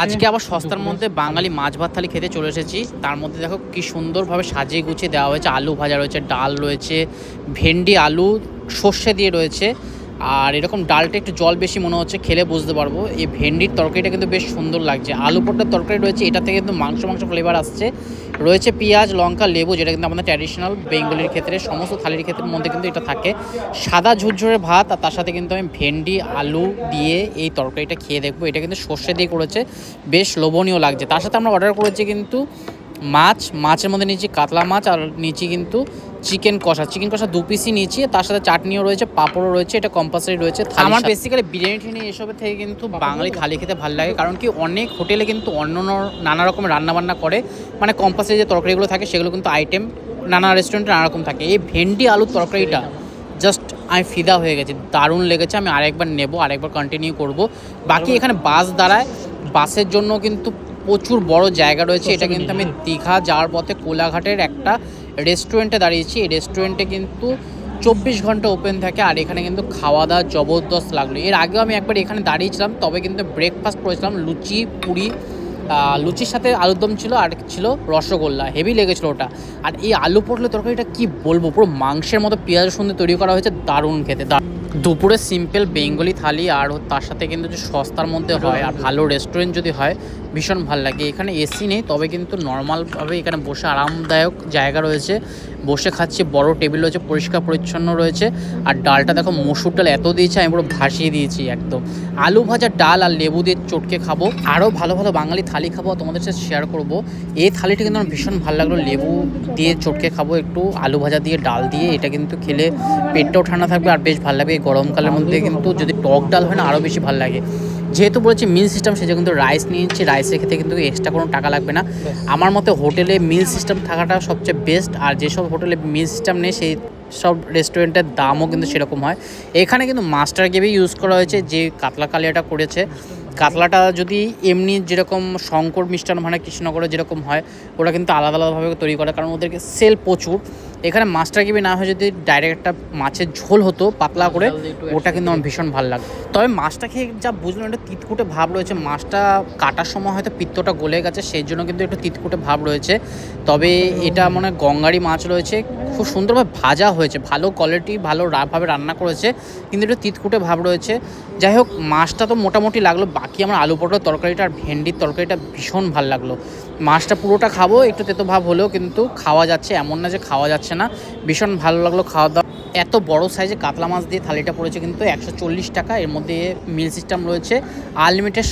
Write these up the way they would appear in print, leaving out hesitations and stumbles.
আজকে আবার সস্তার মধ্যে বাঙালি মাছ ভাত থালি খেতে চলে এসেছি। তার মধ্যে দেখো কি সুন্দরভাবে সাজিয়ে গুছিয়ে দেওয়া হয়েছে। আলু ভাজা রয়েছে, ডাল রয়েছে, ভেন্ডি আলু সর্ষে দিয়ে রয়েছে। আর এরকম ডালটা একটু জল বেশি মনে হচ্ছে, খেলে বুঝতে পারবো। এই ভেন্ডির তরকারিটা কিন্তু বেশ সুন্দর লাগছে। আলু পটলের তরকারি রয়েছে, এটা থেকে কিন্তু মাংস ফ্লেভার আসছে। রয়েছে পেঁয়াজ, লঙ্কা, লেবু, যেটা কিন্তু আমাদের ট্র্যাডিশনাল বেঙ্গলির ক্ষেত্রে সমস্ত থালির ক্ষেত্রের মধ্যে কিন্তু এটা থাকে। সাদা ঝুরঝুরে ভাত, আর তার সাথে কিন্তু আমি ভেন্ডি আলু দিয়ে এই তরকারিটা খেয়ে দেখবো। এটা কিন্তু সর্ষে দিয়ে করেছে, বেশ লোভনীয় লাগছে। তার সাথে আমরা অর্ডার করেছি কিন্তু মাছের মধ্যে নিয়েছি কাতলা মাছ, আর নিয়েছি কিন্তু চিকেন কষা 2 পিসই নিয়েছি। তার সাথে চাটনিও রয়েছে, পাঁপড়ও রয়েছে, এটা কম্পালসারি রয়েছে। আমার বেসিক্যালি বিরিয়ানি টিরিয়ানি এসবের থেকে কিন্তু বাঙালি থালি খেতে ভালো লাগে, কারণ কি অনেক হোটেলে কিন্তু অন্য নানা রকমের রান্নাবান্না করে, মানে কম্পালসারি যে তরকারিগুলো থাকে সেগুলো কিন্তু আইটেম নানা রেস্টুরেন্টে নানা রকম থাকে। এই ভেন্ডি আলুর তরকারিটা জাস্ট আমি ফিদা হয়ে গেছি, দারুণ লেগেছে। আমি আরেকবার নেব, আরেকবার কন্টিনিউ করব। বাকি এখানে বাস দাঁড়ায়, বাসের জন্য কিন্তু প্রচুর বড় জায়গা রয়েছে। এটা কিন্তু আমি দীঘা যাওয়ার পথে কোলাঘাটের একটা রেস্টুরেন্টে দাঁড়িয়েছি। এই রেস্টুরেন্টে কিন্তু 24 ঘন্টা ওপেন থাকে, আর এখানে কিন্তু খাওয়া দাওয়া জবরদস্ত লাগলো। এর আগেও আমি একবার এখানে দাঁড়িয়েছিলাম, তবে কিন্তু ব্রেকফাস্ট করেছিলাম লুচি পুরি, লুচির সাথে আলুর দম ছিল, আর ছিল রসগোল্লা, হেভি লেগেছিলো ওটা। আর এই আলু পটলের তরকারিটা কি বলবো, পুরো মাংসের মতো পেঁয়াজ রসুন দিয়ে তৈরি করা হয়েছে, দারুণ খেতে। দুপুরে সিম্পল বেঙ্গলি থালি, আর তার সাথে কিন্তু যে সস্তার মধ্যে হয় আর ভালো রেস্টুরেন্ট যদি হয়, ভীষণ ভালো লাগে। এখানে এসি নেই, তবে কিন্তু নর্মালভাবে এখানে বসে আরামদায়ক জায়গা রয়েছে, বসে খাচ্ছি। বড় টেবিল রয়েছে, পরিষ্কার পরিচ্ছন্ন রয়েছে। আর ডালটা দেখো, মসুর ডাল এত দিয়েছে, আমি পুরো ভাসিয়ে দিয়েছি একদম। আলু ভাজা, ডাল আর লেবু দিয়ে চটকে খাবো। আরও ভালো ভালো বাঙালি থালি খাবো, তোমাদের সাথে শেয়ার করবো। এই থালিটা কিন্তু আমার ভীষণ ভালো লাগলো, লেবু দিয়ে চটকে খাবো, একটু আলু ভাজা দিয়ে ডাল দিয়ে। এটা কিন্তু খেলে পেটটাও ঠান্ডা থাকবে আর বেশ ভালো লাগবে। এই গরমকালের মধ্যে কিন্তু যদি টক ডাল হয় না, আরও বেশি ভালো লাগে। যেহেতু বলেছি মিল সিস্টেম, সেটা কিন্তু রাইস নিয়েছি, রাইসের খেতে কিন্তু এক্সট্রা কোনো টাকা লাগবে না। আমার মতে হোটেলে মিল সিস্টেম থাকাটা সবচেয়ে বেস্ট। আর যেসব হোটেলে মিল সিস্টেম নেই, সেই সব রেস্টুরেন্টের দামও কিন্তু সেরকম হয়। এখানে কিন্তু মাস্টার গ্রেভি ইউজ করা হয়েছে, যে কাতলা কালিয়াটা করেছে। কাতলাটা যদি এমনি যেরকম শঙ্কর মিষ্টান্ন ভান্ডার কৃষ্ণনগরে যেরকম হয়, ওটা কিন্তু আলাদা আলাদাভাবে তৈরি করে, কারণ ওদেরকে সেল প্রচুর। এখানে মাস্টার গ্রেভি না হয় যদি ডাইরেক্ট একটা মাছের ঝোল হতো পাতলা করে, ওটা কিন্তু আমার ভীষণ ভালো লাগে। তবে মাছটা খেয়ে যা বুঝলাম, একটা তিতকুটে ভাব রয়েছে। মাছটা কাটার সময় হয়তো পিত্তটা গলে গেছে, সেই জন্য কিন্তু একটু তিতকুটে ভাব রয়েছে। তবে এটা মনে হয় গঙ্গারি মাছ রয়েছে, খুব সুন্দরভাবে ভাজা হয়েছে, ভালো কোয়ালিটি, ভালোভাবে রান্না করেছে, কিন্তু একটু তিতকুটে ভাব রয়েছে। যাই হোক, মাছটা তো মোটামুটি লাগলো। বাকি আমার আলু পটলের তরকারিটা আর ভেন্ডির তরকারিটা ভীষণ ভালো লাগলো। মাছটা পুরোটা খাবো, একটু তেতো ভাব হলেও কিন্তু খাওয়া যাচ্ছে, এমন না যে খাওয়া যাচ্ছে না। ভীষণ ভালো লাগলো খাওয়া দাওয়া। এত বড় সাইজে কাতলা মাছ দিয়ে থালিটা পড়েছে কিন্তু 140 টাকা। এর মধ্যে মিল সিস্টেম রয়েছে, আনলিমিটেড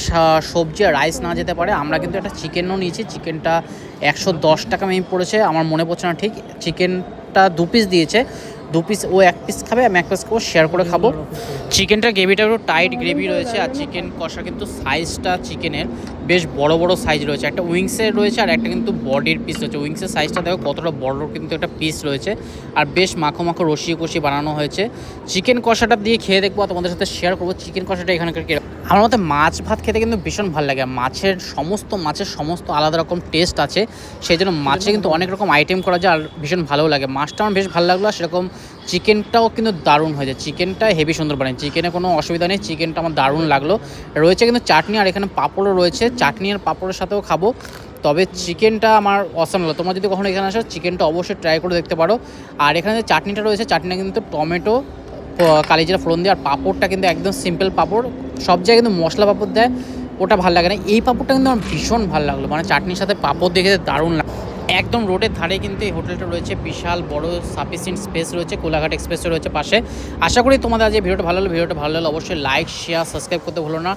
সবজি আর রাইস না যেতে পারে। আমরা কিন্তু একটা চিকেনও নিয়েছি, চিকেনটা 110 টাকা মেয়ে পড়েছে, আমার মনে পড়ছে না ঠিক। চিকেনটা 2 পিস দিয়েছে, 2 পিস, ও 1 পিস খাবে, আমি 1 পিস খাবো, শেয়ার করে খাবো। চিকেনটার গ্রেভিটা একটু টাইট গ্রেভি রয়েছে, আর চিকেন কষা কিন্তু সাইজটা চিকেনের বেশ বড় বড় সাইজ রয়েছে। একটা উইংসের রয়েছে, আর একটা কিন্তু বডির পিস রয়েছে। উইংসের সাইজটা দেখো কতটা বড় কিন্তু একটা পিস রয়েছে, আর বেশ মাখো মাখো রসিয়ে কষিয়ে বানানো হয়েছে। চিকেন কষাটা দিয়ে খেয়ে দেখবো, তোমাদের সাথে শেয়ার করবো চিকেন কষাটা এখানকার। আমার মতে মাছ ভাত খেতে কিন্তু ভীষণ ভালো লাগে। মাছের সমস্ত আলাদা রকম টেস্ট আছে, সেই জন্য মাছে কিন্তু অনেক রকম আইটেম করা যায়, আর ভীষণ ভালো লাগে। মাছটা আমার বেশ ভালো লাগলো, সেরকম চিকেনটাও কিন্তু দারুণ হয়ে যায়। চিকেনটা হেভি সুন্দর বানায়, চিকেনে কোনো অসুবিধা নেই, চিকেনটা আমার দারুণ লাগলো। রয়েছে কিন্তু চাটনি, আর এখানে পাঁপড়ও রয়েছে, চাটনি আর পাঁপড়ের সাথেও খাবো। তবে চিকেনটা আমার অসাম লাগলো। তোমরা যদি কখনো এখানে আসো, চিকেনটা অবশ্যই ট্রাই করে দেখতে পারো। আর এখানে যে চাটনিটা রয়েছে, চাটনিটা কিন্তু টমেটো, কালিজিরা ফোড়ন দিয়ে, আর পাঁপড়টা কিন্তু একদম সিম্পল পাঁপড়। সব জায়গায় কিন্তু মশলা পাঁপড় দেয়, ওটা ভালো লাগে না। এই পাঁপড়টা কিন্তু আমার ভীষণ ভালো লাগলো, মানে চাটনির সাথে পাঁপড় দেখে দারুণ লাগে। একদম রোডের ধারে কিন্তু এই হোটেলটা রয়েছে, বিশাল বড় সাফিসিয়েন্ট স্পেস রয়েছে, কোলাঘাট এক্সপ্রেস রয়েছে পাশে। আশা করি তোমাদের আজ এই ভিডিওটা ভালো লাগলো, অবশ্যই লাইক শেয়ার সাবস্ক্রাইব করতে ভুলো না।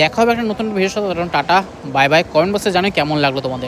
দেখা হবে একটা নতুন ভিডিওর সাথে। Tata, bye bye. কমেন্ট বক্সে জানাই কেমন লাগলো তোমাদের।